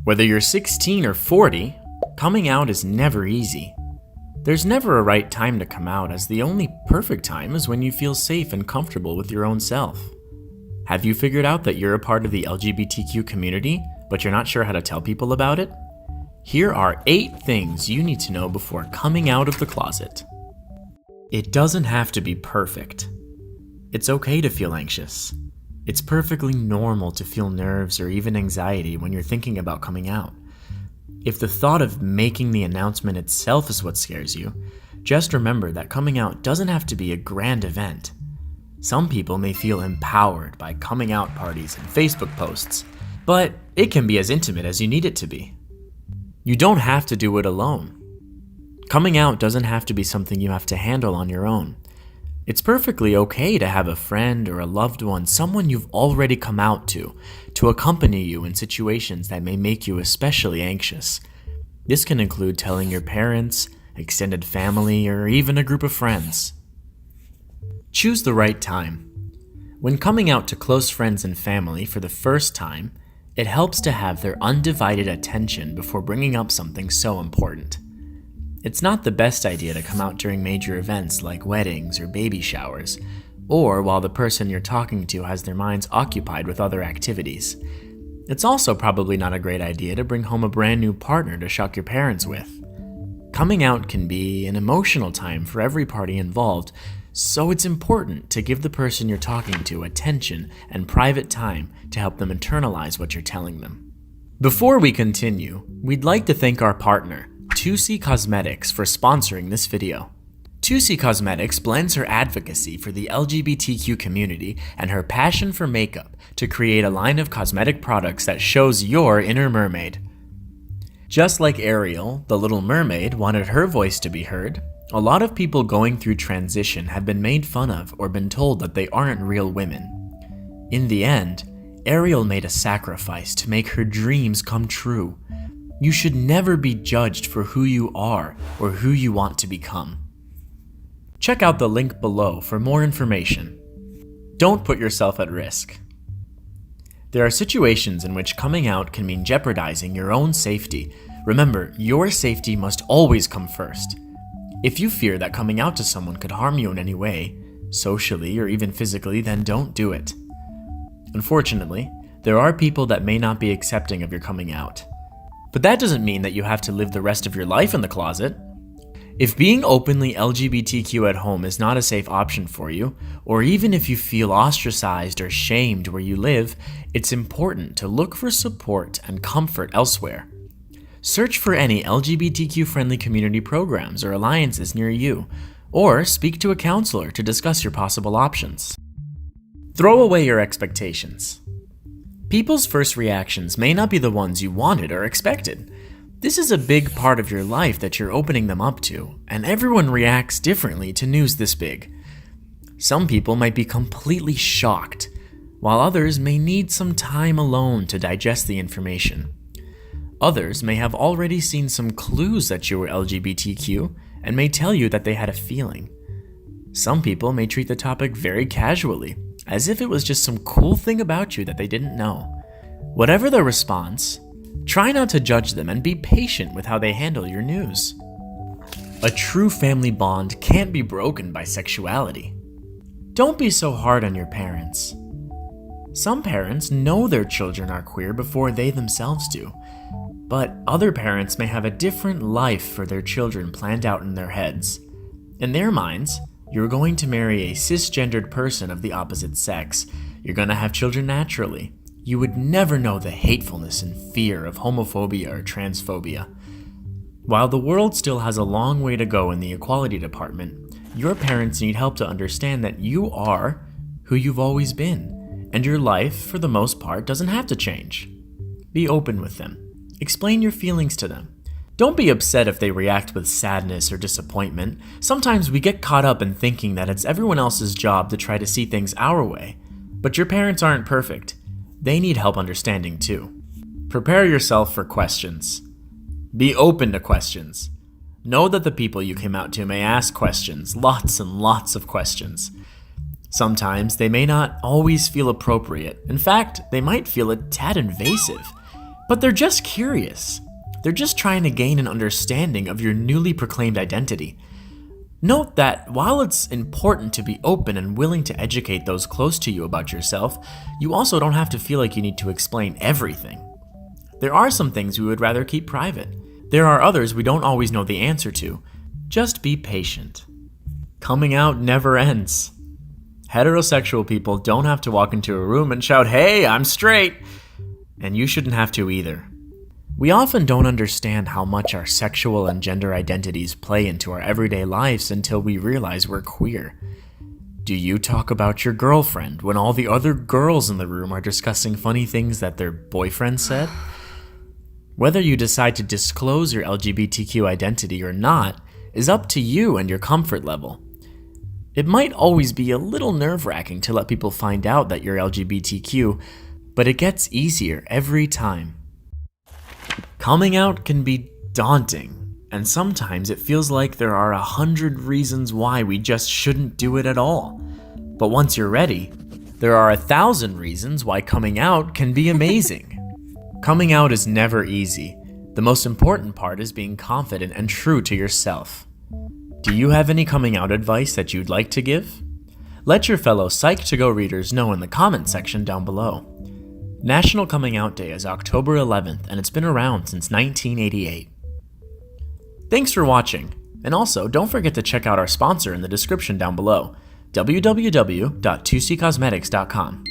Whether you're 16 or 40, coming out is never easy. There's never a right time to come out, as the only perfect time is when you feel safe and comfortable with your own self. Have you figured out that you're a part of the LGBTQ community, but you're not sure how to tell people about it? Here are 8 things you need to know before coming out of the closet. It doesn't have to be perfect. It's okay to feel anxious. It's perfectly normal to feel nerves or even anxiety when you're thinking about coming out. If the thought of making the announcement itself is what scares you, just remember that coming out doesn't have to be a grand event. Some people may feel empowered by coming out parties and Facebook posts, but it can be as intimate as you need it to be. You don't have to do it alone. Coming out doesn't have to be something you have to handle on your own. It's perfectly okay to have a friend or a loved one, someone you've already come out to accompany you in situations that may make you especially anxious. This can include telling your parents, extended family, or even a group of friends. Choose the right time. When coming out to close friends and family for the first time, it helps to have their undivided attention before bringing up something so important. It's not the best idea to come out during major events like weddings or baby showers, or while the person you're talking to has their minds occupied with other activities. It's also probably not a great idea to bring home a brand new partner to shock your parents with. Coming out can be an emotional time for every party involved, so it's important to give the person you're talking to attention and private time to help them internalize what you're telling them. Before we continue, we'd like to thank our partner, 2C Cosmetics, for sponsoring this video. 2C Cosmetics blends her advocacy for the LGBTQ community and her passion for makeup to create a line of cosmetic products that shows your inner mermaid. Just like Ariel, the Little Mermaid, wanted her voice to be heard, a lot of people going through transition have been made fun of or been told that they aren't real women. In the end, Ariel made a sacrifice to make her dreams come true. You should never be judged for who you are or who you want to become. Check out the link below for more information. Don't put yourself at risk. There are situations in which coming out can mean jeopardizing your own safety. Remember, your safety must always come first. If you fear that coming out to someone could harm you in any way, socially or even physically, then don't do it. Unfortunately, there are people that may not be accepting of your coming out. But that doesn't mean that you have to live the rest of your life in the closet. If being openly LGBTQ at home is not a safe option for you, or even if you feel ostracized or shamed where you live, it's important to look for support and comfort elsewhere. Search for any LGBTQ-friendly community programs or alliances near you, or speak to a counselor to discuss your possible options. Throw away your expectations. People's first reactions may not be the ones you wanted or expected. This is a big part of your life that you're opening them up to, and everyone reacts differently to news this big. Some people might be completely shocked, while others may need some time alone to digest the information. Others may have already seen some clues that you were LGBTQ and may tell you that they had a feeling. Some people may treat the topic very casually, as if it was just some cool thing about you that they didn't know. Whatever the response, try not to judge them and be patient with how they handle your news. A true family bond can't be broken by sexuality. Don't be so hard on your parents. Some parents know their children are queer before they themselves do, but other parents may have a different life for their children planned out in their heads. In their minds, you're going to marry a cisgendered person of the opposite sex. You're going to have children naturally. You would never know the hatefulness and fear of homophobia or transphobia. While the world still has a long way to go in the equality department, your parents need help to understand that you are who you've always been, and your life, for the most part, doesn't have to change. Be open with them. Explain your feelings to them. Don't be upset if they react with sadness or disappointment. Sometimes we get caught up in thinking that it's everyone else's job to try to see things our way. But your parents aren't perfect. They need help understanding too. Prepare yourself for questions. Be open to questions. Know that the people you came out to may ask questions, lots and lots of questions. Sometimes they may not always feel appropriate. In fact, they might feel a tad invasive. But they're just curious. They're just trying to gain an understanding of your newly proclaimed identity. Note that while it's important to be open and willing to educate those close to you about yourself, you also don't have to feel like you need to explain everything. There are some things we would rather keep private. There are others we don't always know the answer to. Just be patient. Coming out never ends. Heterosexual people don't have to walk into a room and shout, "Hey, I'm straight!" And you shouldn't have to either. We often don't understand how much our sexual and gender identities play into our everyday lives until we realize we're queer. Do you talk about your girlfriend when all the other girls in the room are discussing funny things that their boyfriend said? Whether you decide to disclose your LGBTQ identity or not is up to you and your comfort level. It might always be a little nerve-wracking to let people find out that you're LGBTQ, but it gets easier every time. Coming out can be daunting, and sometimes it feels like there are 100 reasons why we just shouldn't do it at all. But once you're ready, there are 1,000 reasons why coming out can be amazing. Coming out is never easy. The most important part is being confident and true to yourself. Do you have any coming out advice that you'd like to give? Let your fellow Psyche to Go readers know in the comment section down below. National Coming Out Day is October 11th, and it's been around since 1988. Thanks for watching, and also don't forget to check out our sponsor in the description down below, www.2ccosmetics.com.